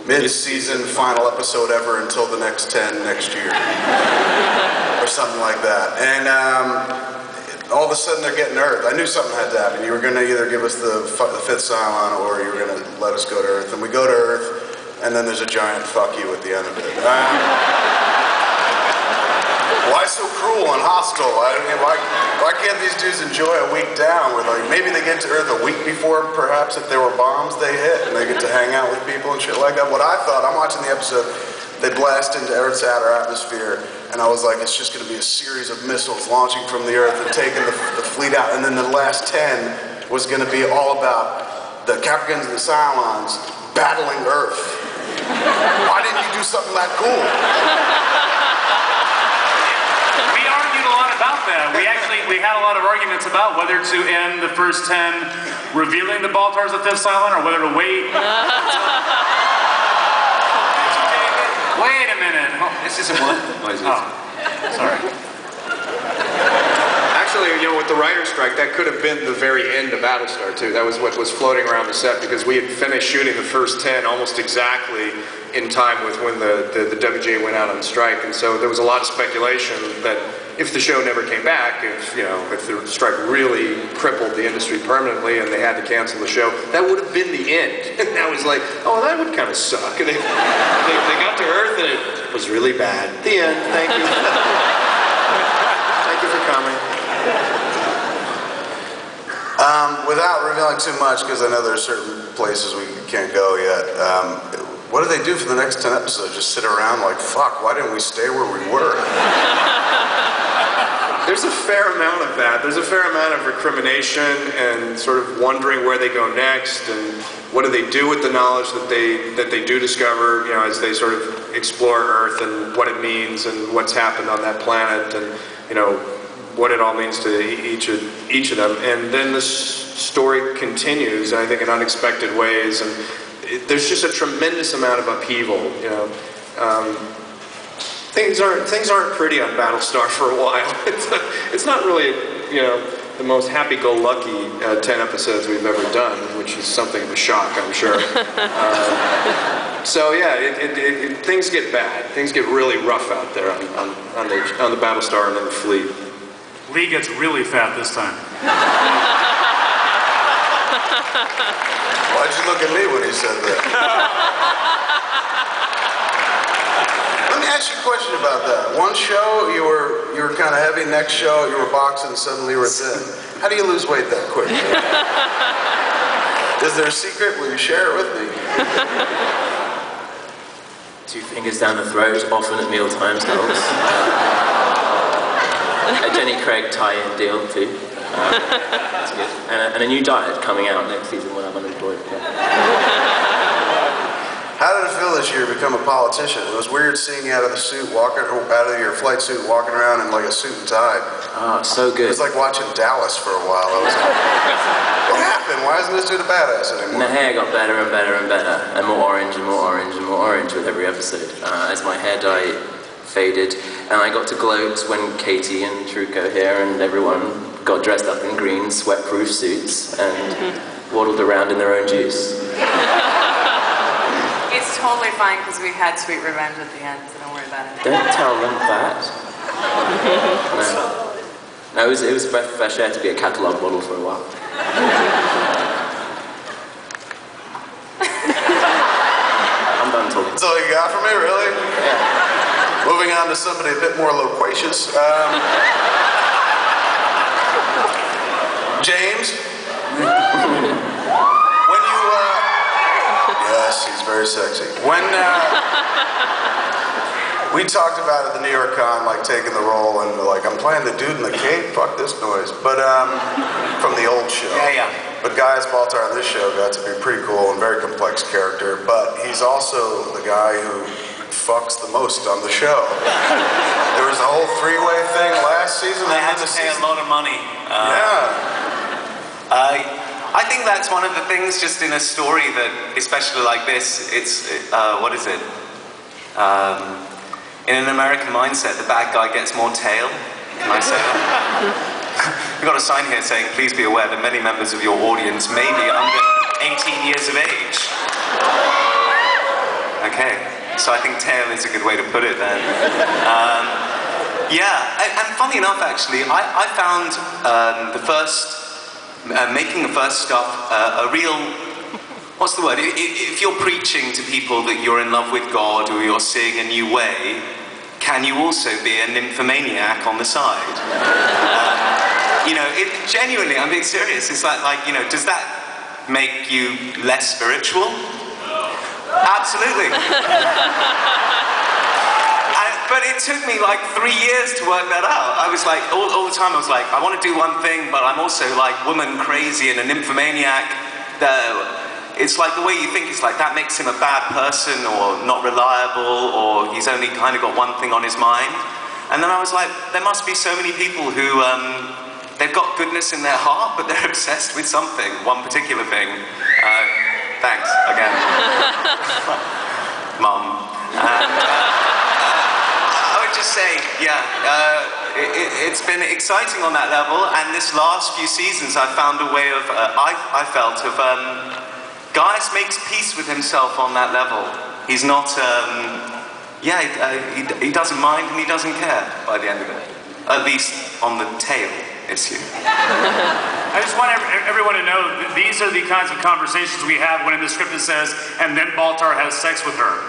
mid-season final episode ever until the next 10 next year. Or something like that. And all of a sudden they're getting Earth. I knew something had to happen. You were going to either give us the fifth Cylon or you were going to let us go to Earth. And we go to Earth, and then there's a giant fuck you at the end of it. Why so cruel and hostile? Why can't these dudes enjoy a week down where like maybe they get to Earth a week before perhaps if there were bombs they hit and they get to hang out with people and shit like that? What I thought, I'm watching the episode, they blast into Earth's outer atmosphere and I was like, it's just going to be a series of missiles launching from the Earth and taking the fleet out, and then the last 10 was going to be all about the Capricorns and the Cylons battling Earth. Why didn't you do something that cool? We had a lot of arguments about whether to end the first 10 revealing the Baltar's the fifth Cylon or whether to wait. Wait a minute. Oh, this isn't what? Oh, sorry. Actually, you know, with the writer's strike, that could have been the very end of Battlestar, too. That was what was floating around the set because we had finished shooting the first 10 almost exactly in time with when the WGA went out on strike. And so there was a lot of speculation that if the show never came back, if the strike really crippled the industry permanently and they had to cancel the show, that would have been the end. And that was like, oh, that would kind of suck. And they got to Earth and it was really bad. The end. Thank you. Thank you for coming. Without revealing too much, because I know there's certain places we can't go yet, what do they do for the next 10 episodes? Just sit around like, fuck, why didn't we stay where we were? There's a fair amount of that. There's a fair amount of recrimination and sort of wondering where they go next and what do they do with the knowledge that they do discover, you know, as they sort of explore Earth and what it means and what's happened on that planet and, you know, what it all means to each of them. And then the story continues, I think, in unexpected ways. And there's just a tremendous amount of upheaval, you know. Things aren't pretty on Battlestar for a while. It's not really, you know, the most happy-go-lucky 10 episodes we've ever done, which is something of a shock, I'm sure. So yeah, things get bad. Things get really rough out there on the Battlestar and then the fleet. Lee gets really fat this time. Why'd you look at me when he said that? Let me ask you a question about that. One show you were kind of heavy, next show you were boxing, suddenly you were thin. How do you lose weight that quick? Is there a secret? Will you share it with me? 2 fingers down the throat, often at meal times helps. A Jenny Craig tie-in deal too. That's good. And a new diet coming out next season when I'm unemployed. How did it feel this year to become a politician? It was weird seeing you out of the suit, out of your flight suit, walking around in like a suit and tie. Oh, so good. It was like watching Dallas for a while. I was like, what happened? Why isn't this dude a badass anymore? And the hair got better and better and better, and more orange and more orange and more orange with every episode. As my hair dye faded, and I got to gloat when Katie and Truco here and everyone got dressed up in green sweat-proof suits and waddled around in their own juice. It's totally fine because we had sweet revenge at the end, so don't worry about it. Don't tell them that. No, it was a breath of fresh air to be a catalogue model for a while. I'm done talking. That's all you got for me, really? Yeah. Moving on to somebody a bit more loquacious. James? When you, yes, he's very sexy. When, we talked about at the New York Con, like, taking the role, and, like, I'm playing the dude in the cape? Fuck this noise. But, from the old show. Yeah. But Gaius Baltar on this show got to be pretty cool and very complex character, but he's also the guy who fucks the most on the show. There was a whole three-way thing last season. I had to pay a lot of money. I think that's one of the things just in a story that, especially like this, it's, what is it? In an American mindset, the bad guy gets more tail. Can I say that? We've got a sign here saying, please be aware that many members of your audience may be under 18 years of age. So I think tail is a good way to put it then. Yeah, and funny enough, actually, I found making the first stuff a real, what's the word? If you're preaching to people that you're in love with God or you're seeing a new way, can you also be a nymphomaniac on the side? You know, genuinely, I'm being serious. It's like, you know, does that make you less spiritual? Absolutely. But it took me like 3 years to work that out. I was like, all the time I was like, I want to do one thing, but I'm also like woman crazy and a nymphomaniac. It's like the way you think, it's like that makes him a bad person or not reliable or he's only kind of got one thing on his mind. And then I was like, there must be so many people who, they've got goodness in their heart, but they're obsessed with something, one particular thing. Thanks, again. Mum. Just say, yeah, it's been exciting on that level, and this last few seasons I've found a way of, I felt, of, Gaius makes peace with himself on that level. He's not, he doesn't mind and he doesn't care by the end of it. At least on the tail issue. I just want everyone to know that these are the kinds of conversations we have when in the script it says, and then Baltar has sex with her.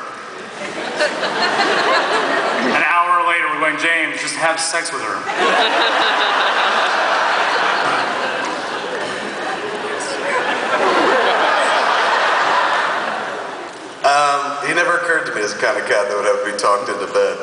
An hour later, we're going, James, just have sex with her. He never occurred to me as the kind of cat that would have to be talked into bed.